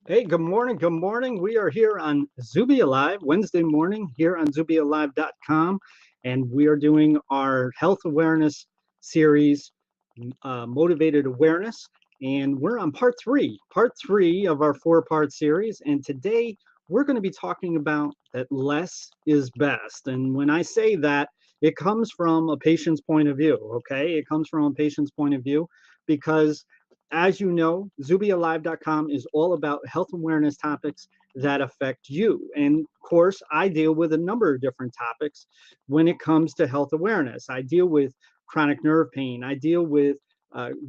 Hey, good morning. Good morning. We are here on ZubiaLive Wednesday morning here on ZubiaLive.com, and we are doing our health awareness series, Motivated Awareness, and we're on part three of our four-part series. And today we're going to be talking about that less is best. And when I say that, it comes from a patient's point of view. Okay, it comes from a patient's point of view because as you know, ZubiaLive.com is all about health awareness topics that affect you. And of course, I deal with a number of different topics when it comes to health awareness. I deal with chronic nerve pain, I deal with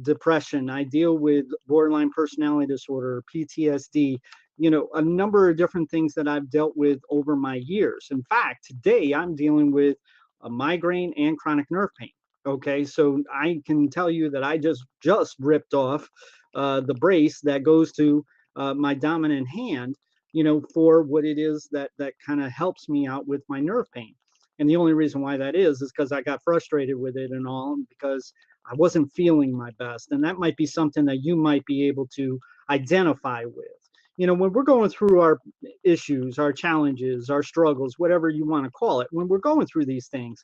depression, I deal with borderline personality disorder, PTSD, a number of different things that I've dealt with over my years. In fact, today I'm dealing with a migraine and chronic nerve pain. Okay, so I can tell you that I just ripped off the brace that goes to my dominant hand, for what it is that kind of helps me out with my nerve pain. And the only reason why that is because I got frustrated with it and all because I wasn't feeling my best. And that might be something that you might be able to identify with. When we're going through our issues, our challenges, our struggles, whatever you want to call it, when we're going through these things,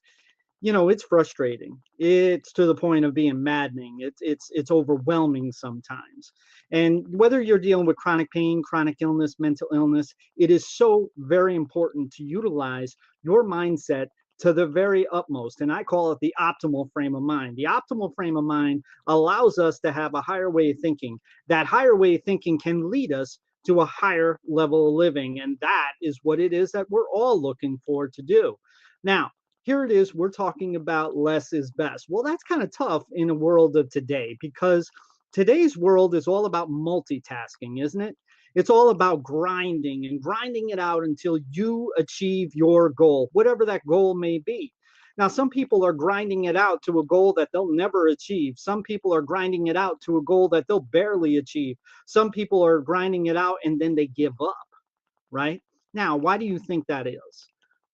it's frustrating. It's to the point of being maddening. It's overwhelming sometimes. And whether you're dealing with chronic pain, chronic illness, mental illness, it is so very important to utilize your mindset to the very utmost. And I call it the optimal frame of mind. The optimal frame of mind allows us to have a higher way of thinking. That higher way of thinking can lead us to a higher level of living. And that is what it is that we're all looking for to do. Now, here it is, we're talking about less is best. Well, that's kind of tough in the world of today because today's world is all about multitasking, isn't it? It's all about grinding and grinding it out until you achieve your goal, whatever that goal may be. Now, some people are grinding it out to a goal that they'll never achieve. Some people are grinding it out to a goal that they'll barely achieve. Some people are grinding it out and then they give up, right? Now, why do you think that is?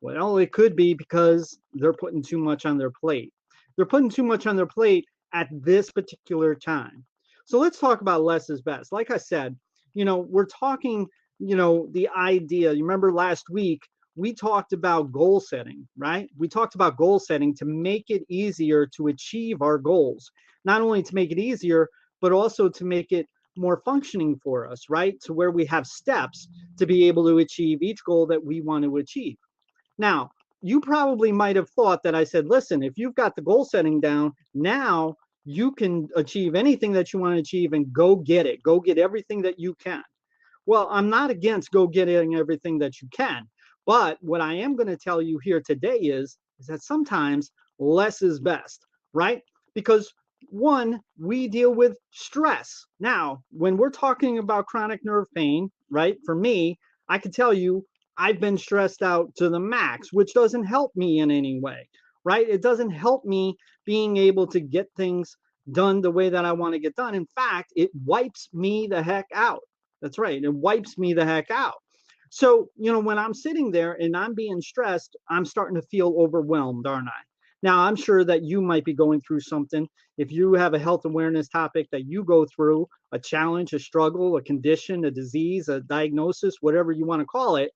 Well, it could be because they're putting too much on their plate. They're putting too much on their plate at this particular time. So let's talk about less is best. Like I said, we're talking, the idea. You remember last week, we talked about goal setting, right? We talked about goal setting to make it easier to achieve our goals. Not only to make it easier, but also to make it more functioning for us, right? To where we have steps to be able to achieve each goal that we want to achieve. Now, you probably might have thought that I said, listen, if you've got the goal setting down, now you can achieve anything that you want to achieve and go get it. Go get everything that you can. Well, I'm not against go getting everything that you can. But what I am going to tell you here today is that sometimes less is best, right? Because one, we deal with stress. Now, when we're talking about chronic nerve pain, right? For me, I can tell you I've been stressed out to the max, which doesn't help me in any way, right? It doesn't help me being able to get things done the way that I want to get done. In fact, it wipes me the heck out. That's right. It wipes me the heck out. So, when I'm sitting there and I'm being stressed, I'm starting to feel overwhelmed, aren't I? Now, I'm sure that you might be going through something. If you have a health awareness topic that you go through, a challenge, a struggle, a condition, a disease, a diagnosis, whatever you want to call it,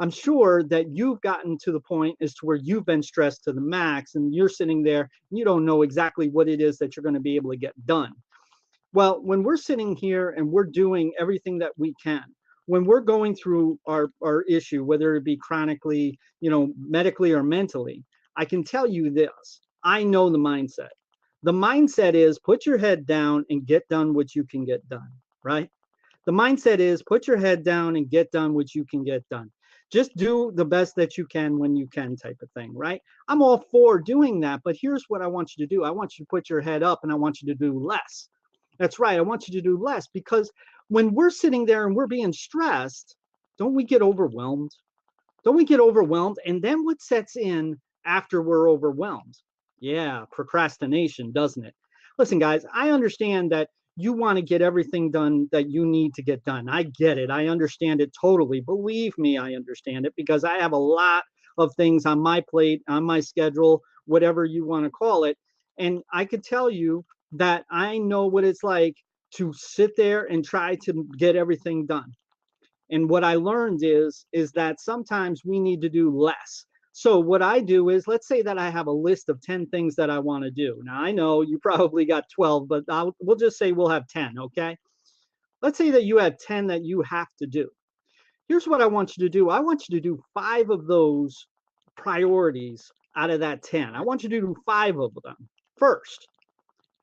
I'm sure that you've gotten to the point as to where you've been stressed to the max and you're sitting there and you don't know exactly what it is that you're going to be able to get done. Well, when we're sitting here and we're doing everything that we can, when we're going through our issue, whether it be chronically, medically or mentally, I can tell you this. I know the mindset. The mindset is put your head down and get done what you can get done, right? The mindset is put your head down and get done what you can get done. Just do the best that you can when you can, type of thing, right? I'm all for doing that, but here's what I want you to do. I want you to put your head up and I want you to do less. That's right. I want you to do less because when we're sitting there and we're being stressed, don't we get overwhelmed? Don't we get overwhelmed? And then what sets in after we're overwhelmed? Yeah, procrastination, doesn't it? Listen, guys, I understand that you want to get everything done that you need to get done. I get it. I understand it totally. Believe me, I understand it because I have a lot of things on my plate, on my schedule, whatever you want to call it. And I could tell you that I know what it's like to sit there and try to get everything done. And what I learned is that sometimes we need to do less. So what I do is, let's say that I have a list of 10 things that I want to do. Now I know you probably got 12, but we'll just say we'll have 10, okay? Let's say that you have 10 that you have to do. Here's what I want you to do. I want you to do 5 of those priorities out of that 10. I want you to do 5 of them first.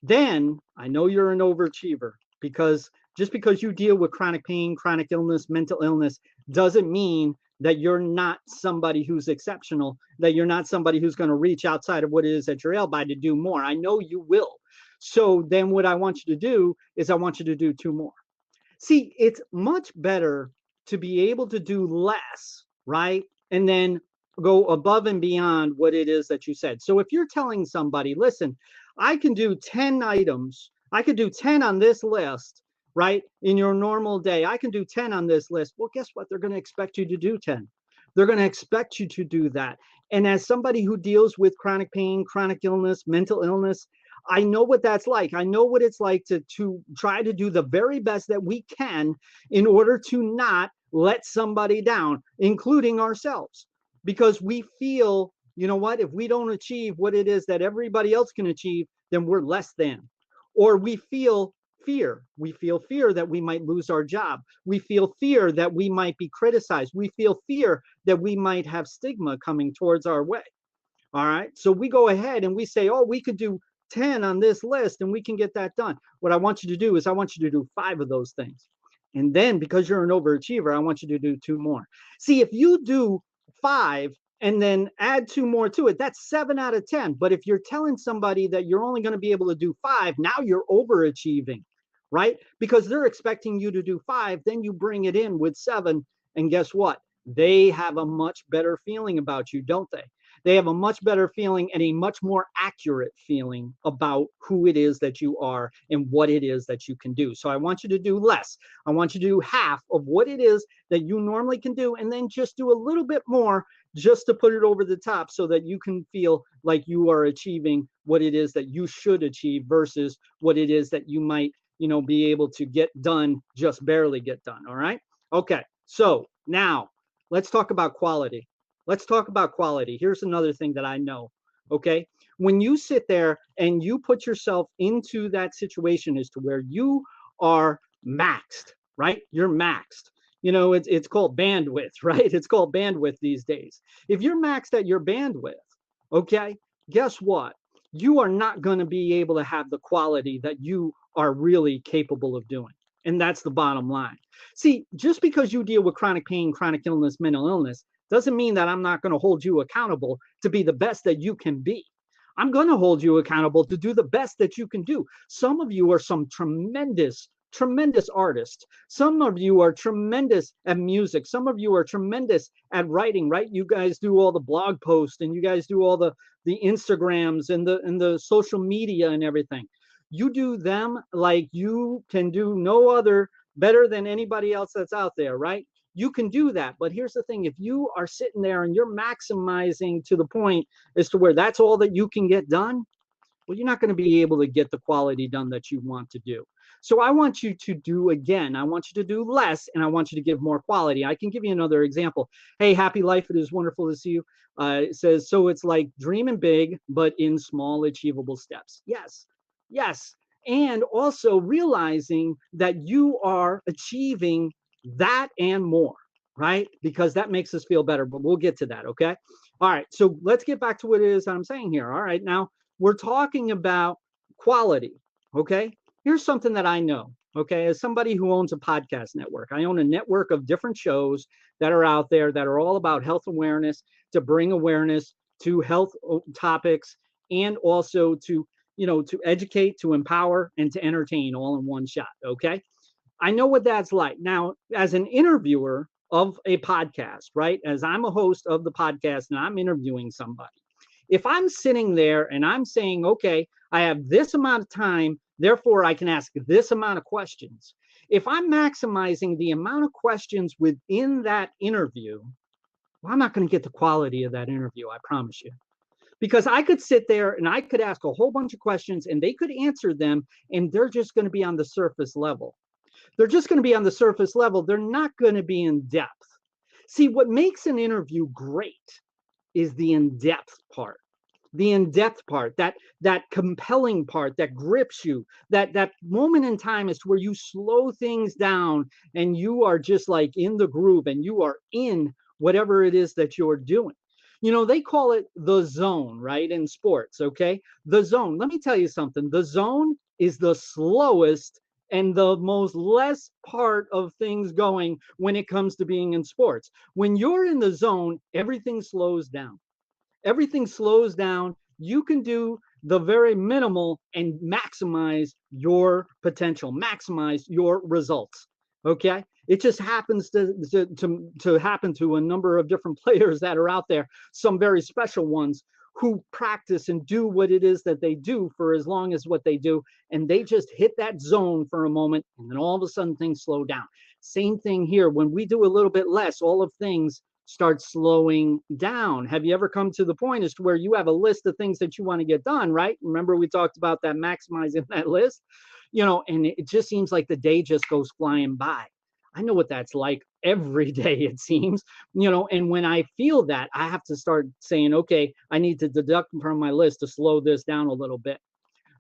Then I know you're an overachiever, because just because you deal with chronic pain, chronic illness, mental illness, doesn't mean that you're not somebody who's exceptional, that you're not somebody who's going to reach outside of what it is that you're able by to do more. I know you will. So then what I want you to do is I want you to do 2 more. See, it's much better to be able to do less, right? And then go above and beyond what it is that you said. So if you're telling somebody, listen, I can do 10 items, I could do 10 on this list, right? In your normal day, I can do 10 on this list. Well, guess what? They're going to expect you to do 10. They're going to expect you to do that. And as somebody who deals with chronic pain, chronic illness, mental illness, I know what that's like. I know what it's like to try to do the very best that we can in order to not let somebody down, including ourselves, because we feel, you know what, if we don't achieve what it is that everybody else can achieve, then we're less than. Or we feel fear. We feel fear that we might lose our job. We feel fear that we might be criticized. We feel fear that we might have stigma coming towards our way. All right. So we go ahead and we say, oh, we could do 10 on this list and we can get that done. What I want you to do is I want you to do 5 of those things. And then because you're an overachiever, I want you to do 2 more. See, if you do 5 and then add 2 more to it, that's 7 out of 10. But if you're telling somebody that you're only going to be able to do 5, now you're overachieving, right? Because they're expecting you to do 5, then you bring it in with 7. And guess what? They have a much better feeling about you, don't they? They have a much better feeling and a much more accurate feeling about who it is that you are and what it is that you can do. So I want you to do less. I want you to do half of what it is that you normally can do, and then just do a little bit more just to put it over the top so that you can feel like you are achieving what it is that you should achieve versus what it is that you might, be able to get done, just barely get done. All right. Okay. So now let's talk about quality. Let's talk about quality. Here's another thing that I know, okay? When you sit there and you put yourself into that situation as to where you are maxed, right? You're maxed. It's called bandwidth, right? It's called bandwidth these days. If you're maxed at your bandwidth, okay, guess what? You are not going to be able to have the quality that you are really capable of doing. And that's the bottom line. See, just because you deal with chronic pain, chronic illness, mental illness, doesn't mean that I'm not going to hold you accountable to be the best that you can be. I'm going to hold you accountable to do the best that you can do. Some of you are some tremendous artists. Some of you are tremendous at music. Some of you are tremendous at writing, right? You guys do all the blog posts and you guys do all the Instagrams and the social media and everything. You do them like you can do no other better than anybody else that's out there, right? You can do that. But here's the thing. If you are sitting there and you're maximizing to the point as to where that's all that you can get done, well, you're not going to be able to get the quality done that you want to do. So I want you to do, again, I want you to do less and I want you to give more quality. I can give you another example. Hey, happy life. It is wonderful to see you. It says, so it's like dreaming big, but in small, achievable steps. Yes. Yes. And also realizing that you are achieving that and more, right? Because that makes us feel better, but we'll get to that. Okay. All right. So let's get back to what it is I'm saying here. All right. Now we're talking about quality. Okay. Here's something that I know. Okay. As somebody who owns a podcast network, I own a network of different shows that are out there that are all about health awareness, to bring awareness to health topics, and also to educate, to empower, and to entertain all in one shot. Okay. I know what that's like. Now, as an interviewer of a podcast, right? As I'm a host of the podcast and I'm interviewing somebody, if I'm sitting there and I'm saying, okay, I have this amount of time, therefore I can ask this amount of questions. If I'm maximizing the amount of questions within that interview, well, I'm not going to get the quality of that interview, I promise you. Because I could sit there and I could ask a whole bunch of questions and they could answer them and they're just going to be on the surface level. They're just going to be on the surface level. They're not going to be in depth. See, what makes an interview great is the in-depth part. The in-depth part, that compelling part that grips you, that moment in time is where you slow things down and you are just like in the groove and you are in whatever it is that you're doing. You know, they call it the zone, right? In sports, okay? The zone. Let me tell you something. The zone is the slowest and the most less part of things going when it comes to being in sports. When you're in the zone, everything slows down. Everything slows down. You can do the very minimal and maximize your potential, maximize your results. Okay. It just happens to happen to a number of different players that are out there, some very special ones who practice and do what it is that they do for as long as what they do. And they just hit that zone for a moment. And then all of a sudden things slow down. Same thing here. When we do a little bit less, all of things start slowing down. Have you ever come to the point as to where you have a list of things that you want to get done, right? Remember we talked about that, maximizing that list, you know, and it just seems like the day just goes flying by. I know what that's like every day, it seems, you know, and when I feel that, I have to start saying, okay, I need to deduct from my list to slow this down a little bit.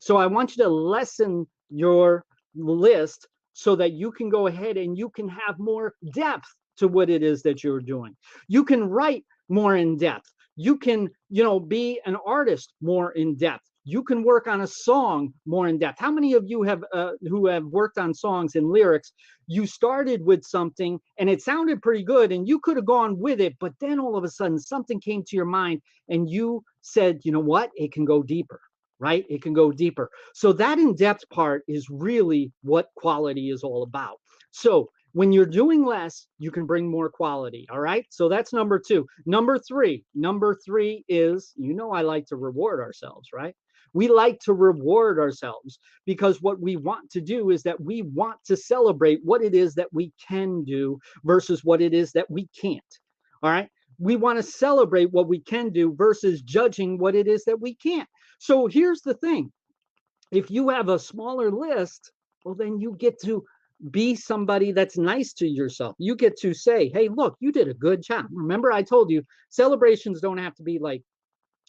So I want you to lessen your list so that you can go ahead and you can have more depth to what it is that you're doing. You can write more in depth. You can, you know, be an artist more in depth. You can work on a song more in depth. How many of you have who have worked on songs and lyrics, you started with something and it sounded pretty good and you could have gone with it, but then all of a sudden something came to your mind and you said, you know what, it can go deeper, right? It can go deeper. So that in-depth part is really what quality is all about. So when you're doing less, you can bring more quality. All right. So that's number two. Number three is, you know, I like to reward ourselves, right? We like to reward ourselves because what we want to do is that we want to celebrate what it is that we can do versus what it is that we can't. All right. We want to celebrate what we can do versus judging what it is that we can't. So here's the thing. If you have a smaller list, well, then you get to be somebody that's nice to yourself. You get to say, hey, look, you did a good job. Remember, I told you celebrations don't have to be like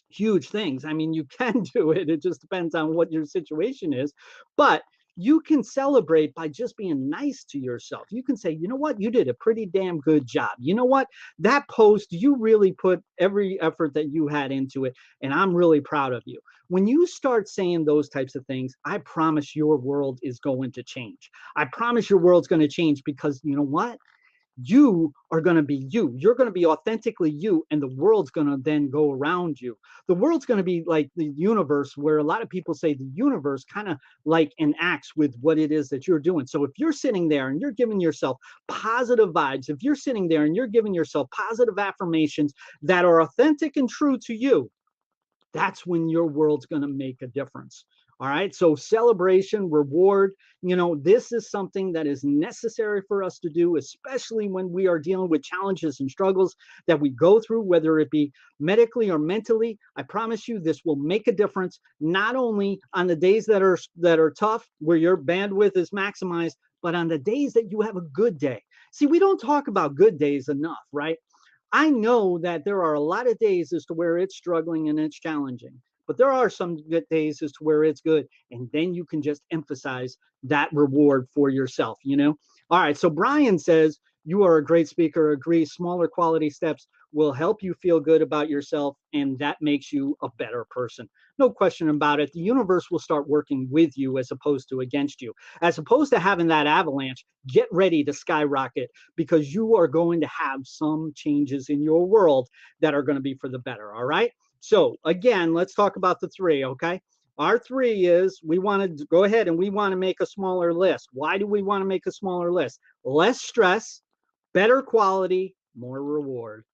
huge things. I mean, you can do it. It just depends on what your situation is. But you can celebrate by just being nice to yourself. You can say, you know what, you did a pretty damn good job. You know what, that post, you really put every effort that you had into it, and I'm really proud of you. When you start saying those types of things, I promise your world is going to change. I promise your world's going to change because you know what? You are going to be you. You're going to be authentically you, and the world's going to then go around you. The world's going to be like the universe, where a lot of people say the universe kind of like enacts with what it is that you're doing. So if you're sitting there and you're giving yourself positive vibes, if you're sitting there and you're giving yourself positive affirmations that are authentic and true to you, that's when your world's going to make a difference. All right. So celebration, reward, you know, this is something that is necessary for us to do, especially when we are dealing with challenges and struggles that we go through, whether it be medically or mentally. I promise you this will make a difference, not only on the days that are tough, where your bandwidth is maximized, but on the days that you have a good day. See, we don't talk about good days enough, right? I know that there are a lot of days as to where it's struggling and it's challenging, but there are some good days as to where it's good. And then you can just emphasize that reward for yourself, you know? All right. So Brian says, you are a great speaker. Agree. Smaller quality steps will help you feel good about yourself, and that makes you a better person. No question about it. The universe will start working with you as opposed to against you. As opposed to having that avalanche, get ready to skyrocket, because you are going to have some changes in your world that are going to be for the better. All right. So again, let's talk about the three. Okay. Our three is, we want to go ahead and we want to make a smaller list. Why do we want to make a smaller list? Less stress, better quality, more reward.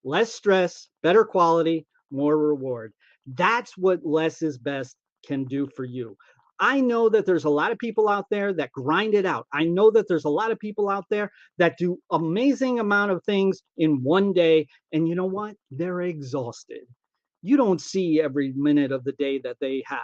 Less stress, better quality, more reward. That's what less is best can do for you. I know that there's a lot of people out there that grind it out. I know that there's a lot of people out there that do amazing amount of things in one day. And you know what? They're exhausted. You don't see every minute of the day that they have.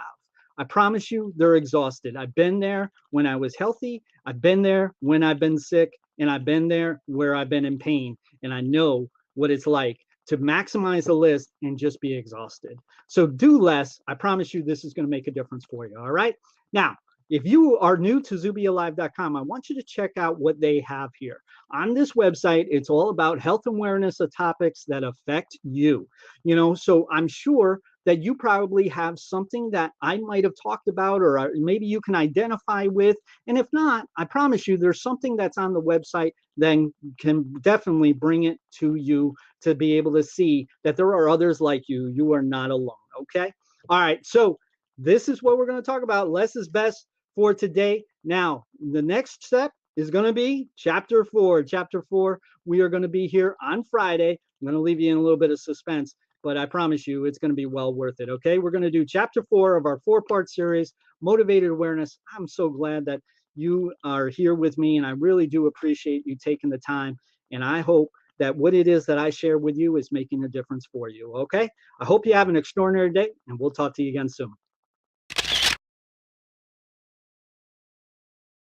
I promise you, they're exhausted. I've been there when I was healthy. I've been there when I've been sick, and I've been there where I've been in pain. And I know what it's like to maximize the list and just be exhausted. So do less. I promise you, this is going to make a difference for you. All right. Now, if you are new to ZubiaLive.com, I want you to check out what they have here. On this website, it's all about health awareness of topics that affect you. You know, so I'm sure that you probably have something that I might have talked about, or maybe you can identify with. And if not, I promise you there's something that's on the website that can definitely bring it to you to be able to see that there are others like you. You are not alone. Okay. All right. So this is what we're going to talk about. Less is best for today. Now, the next step is going to be chapter 4. Chapter 4, we are going to be here on Friday. I'm going to leave you in a little bit of suspense, but I promise you it's going to be well worth it. Okay, we're going to do chapter 4 of our 4-part series, Motivated Awareness. I'm so glad that you are here with me, and I really do appreciate you taking the time. And I hope that what it is that I share with you is making a difference for you. Okay, I hope you have an extraordinary day, and we'll talk to you again soon.